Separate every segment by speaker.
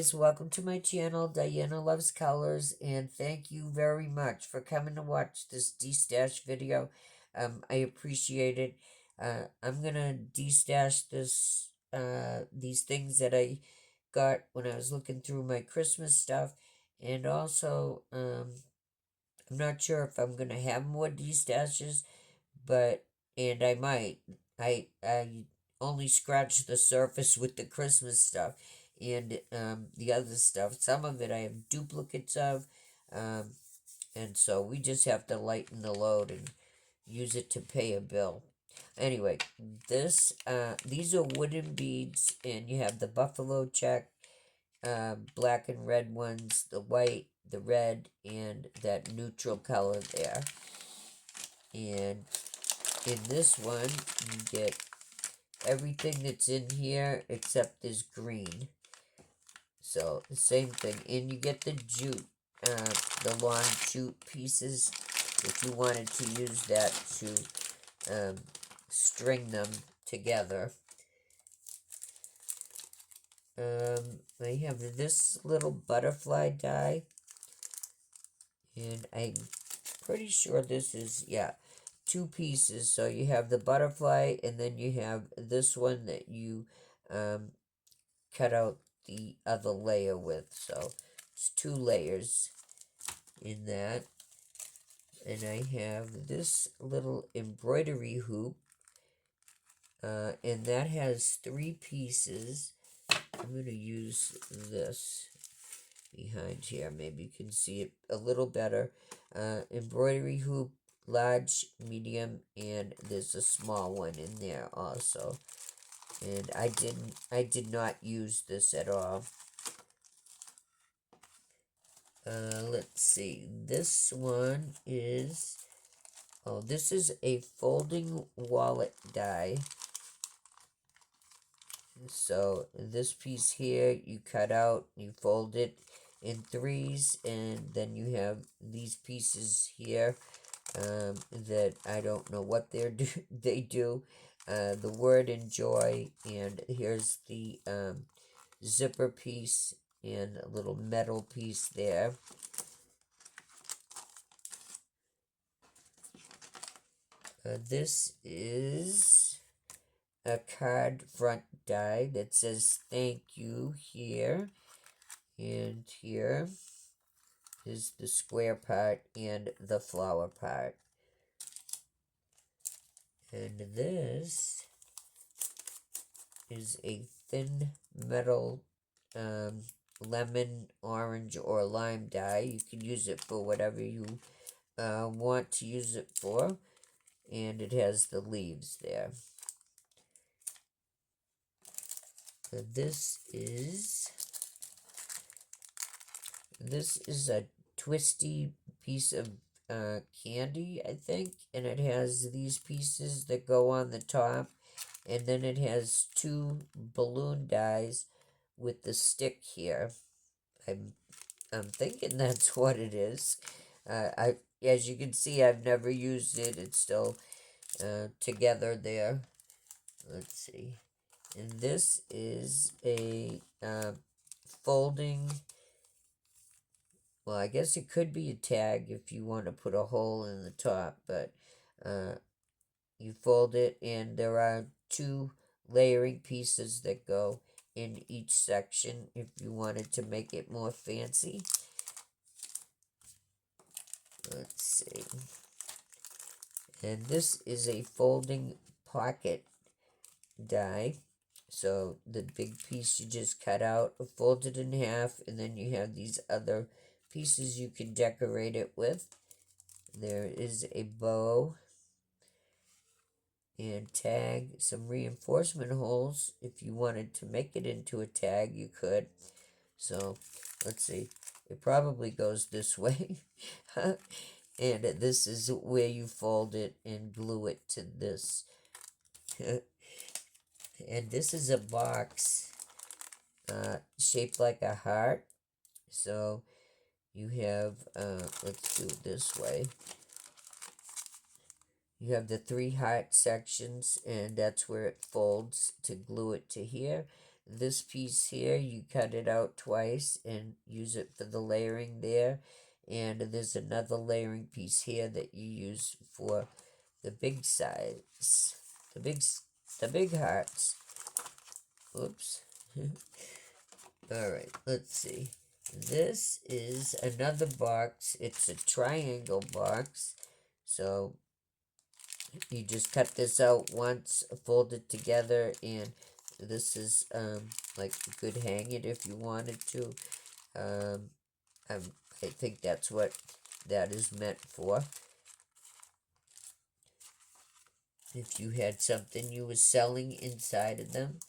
Speaker 1: guys, welcome to my channel, Diana Loves Colors, and thank you very much for coming to watch this destash video. I appreciate it. I'm gonna destash these things that I got when I was looking through my Christmas stuff, and also, I'm not sure if I'm gonna have more destashes, but, and I might. I only scratched the surface with the Christmas stuff and the other stuff. Some of it I have duplicates of, um, and so we just have to lighten the load and use it to pay a bill. Anyway, these are wooden beads, and you have the buffalo check, black and red ones, the white, the red, and that neutral color there. And in this one, you get everything that's in here except this green. So the same thing, and you get the jute, the long jute pieces, if you wanted to use that to string them together. I have this little butterfly die, and I'm pretty sure this is, yeah, two pieces. So you have the butterfly, and then you have this one that you cut out the other layer with. So it's two layers in that. And I have this little embroidery hoop, and that has three pieces. I'm going to use this behind here. Maybe you can see it a little better. Embroidery hoop, large, medium, and there's a small one in there also. And I did not use this at all. Let's see. This one is, oh, this is a folding wallet die. So this piece here, you cut out, you fold it in threes, and then you have these pieces here that I don't know what they do. The word enjoy, and here's the zipper piece and a little metal piece there. This is a card front die that says thank you here, and here is the square part and the flower part. And this is a thin metal lemon, orange, or lime die. You can use it for whatever you want to use it for. And it has the leaves there. This is a twisty piece of candy, I think, and it has these pieces that go on the top, and then it has two balloon dies with the stick here. I'm thinking that's what it is. As you can see, I've never used it. It's still together there. Let's see. And this is a folding, well, I guess it could be a tag if you want to put a hole in the top, but you fold it, and there are two layering pieces that go in each section if you wanted to make it more fancy. Let's see. And this is a folding pocket die. So the big piece you just cut out, fold it in half, and then you have these other pieces you can decorate it with. There is a bow and tag, some reinforcement holes. If you wanted to make it into a tag, you could. So let's see. It probably goes this way. And this is where you fold it and glue it to this. And this is a box shaped like a heart. So you have, let's do it this way. You have the three heart sections, and that's where it folds to glue it to here. this piece here, you cut it out twice and use it for the layering there. And there's another layering piece here that you use for the big size, the big hearts. Oops. Alright, let's see. This is another box. It's a triangle box. So you just cut this out once, fold it together, and this is like you could hang it if you wanted to. I think that's what that is meant for. If you had something you were selling inside of them.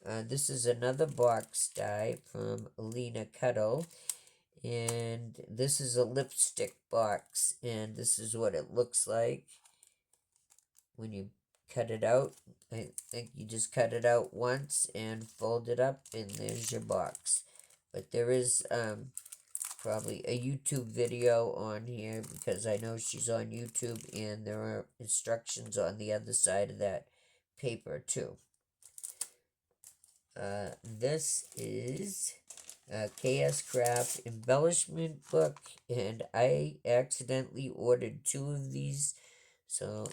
Speaker 1: This is another box die from Alina Cuddle. And this is a lipstick box. And this is what it looks like when you cut it out. I think you just cut it out once and fold it up, and there's your box. But there is probably a YouTube video on here, because I know she's on YouTube, and there are instructions on the other side of that paper too. This is a KS Craft embellishment book, and I accidentally ordered 2 of these, so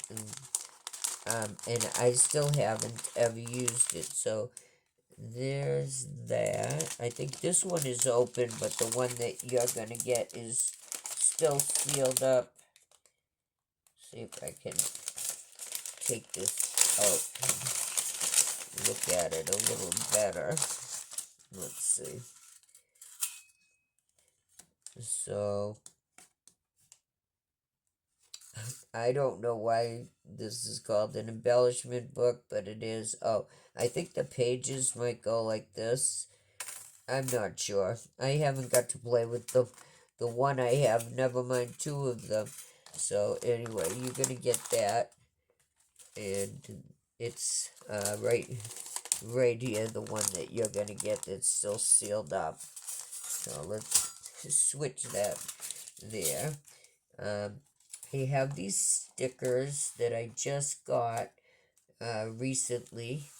Speaker 1: and I still haven't ever used it. So there's that. I think this one is open, but the one that you're gonna get is still sealed up. See if I can take this out and look at it a little better. Let's see. So I don't know why this is called an embellishment book, but it is. Oh, I think the pages might go like this. I'm not sure. I haven't got to play with the one I have, never mind 2 of them. So anyway, you're gonna get that, and it's right here, the one that you're gonna get that's still sealed up. So let's switch that there. I have these stickers that I just got recently,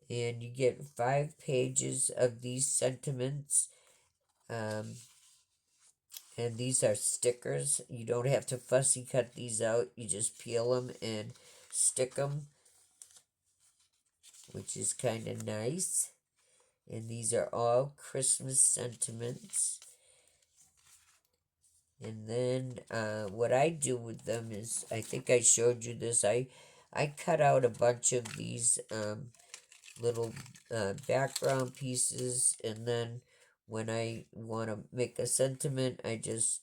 Speaker 1: and you get 5 pages of these sentiments. And these are stickers. You don't have to fussy cut these out. You just peel them and stick them, which is kind of nice. And these are all Christmas sentiments. And then what I do with them is, I think I showed you this, I cut out a bunch of these little background pieces, and then when I want to make a sentiment, I just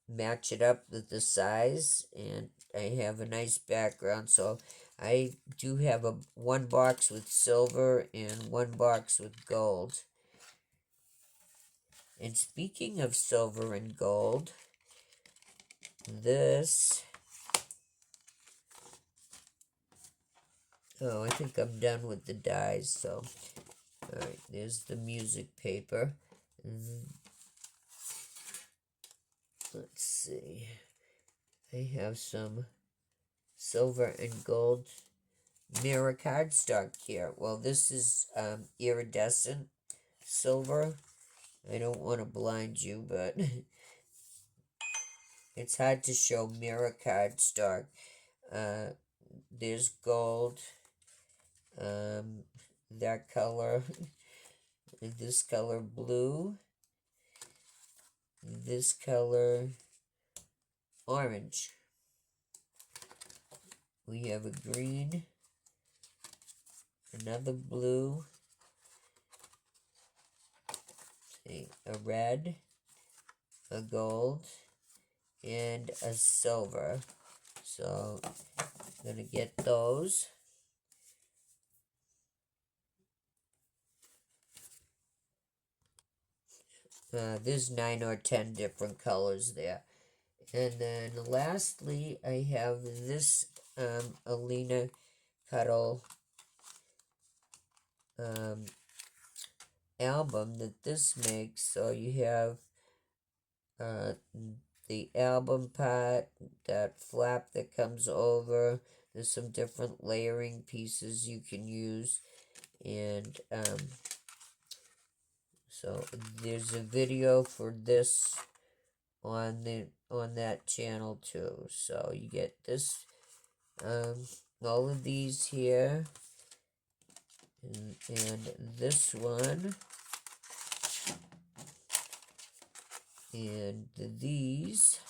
Speaker 1: match it up with the size, and I have a nice background. So I do have one box with silver and one box with gold. And speaking of silver and gold, this... Oh, I think I'm done with the dies, so... Alright, there's the music paper. Let's see. I have some silver and gold mirror cardstock here. Well, this is iridescent silver. I don't want to blind you, but it's hard to show mirror cardstock. There's gold, that color, this color blue, this color orange. We have a green, another blue, a red, a gold, and a silver. So I'm gonna get those. There's 9 or 10 different colors there. And then lastly, I have this Alina Cuddle album that this makes. So you have the album part, that flap that comes over. There's some different layering pieces you can use. and so there's a video for this on that channel too. So you get this, all of these here, and this one, and these,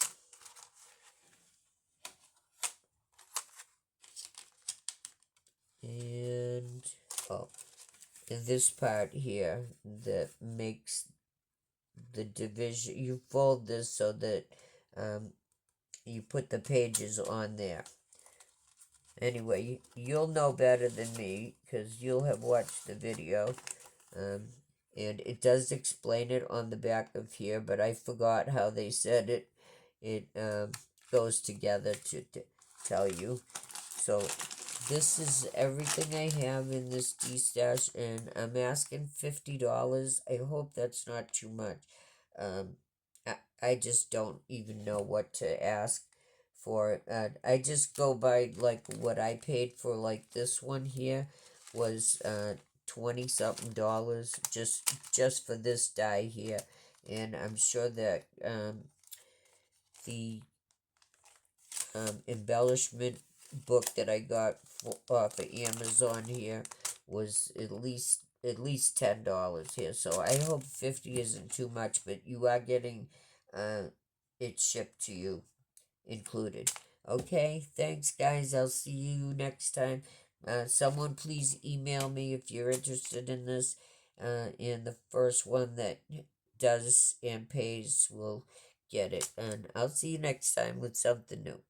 Speaker 1: and oh, and this part here that makes the division. You fold this so that you put the pages on there. Anyway, you'll know better than me because you'll have watched the video. And it does explain it on the back of here, but I forgot how they said it. It goes together to tell you. So this is everything I have in this Destash, and I'm asking $50. I hope that's not too much. I just don't even know what to ask for it. I just go by like what I paid for, like this one here was 20 something dollars just for this die here, and I'm sure that the embellishment book that I got off of Amazon here was at least $10 here. So I hope 50 isn't too much, but you are getting it shipped to you included. Okay, thanks guys. I'll see you next time. Someone please email me if you're interested in this. And the first one that does and pays will get it. And I'll see you next time with something new.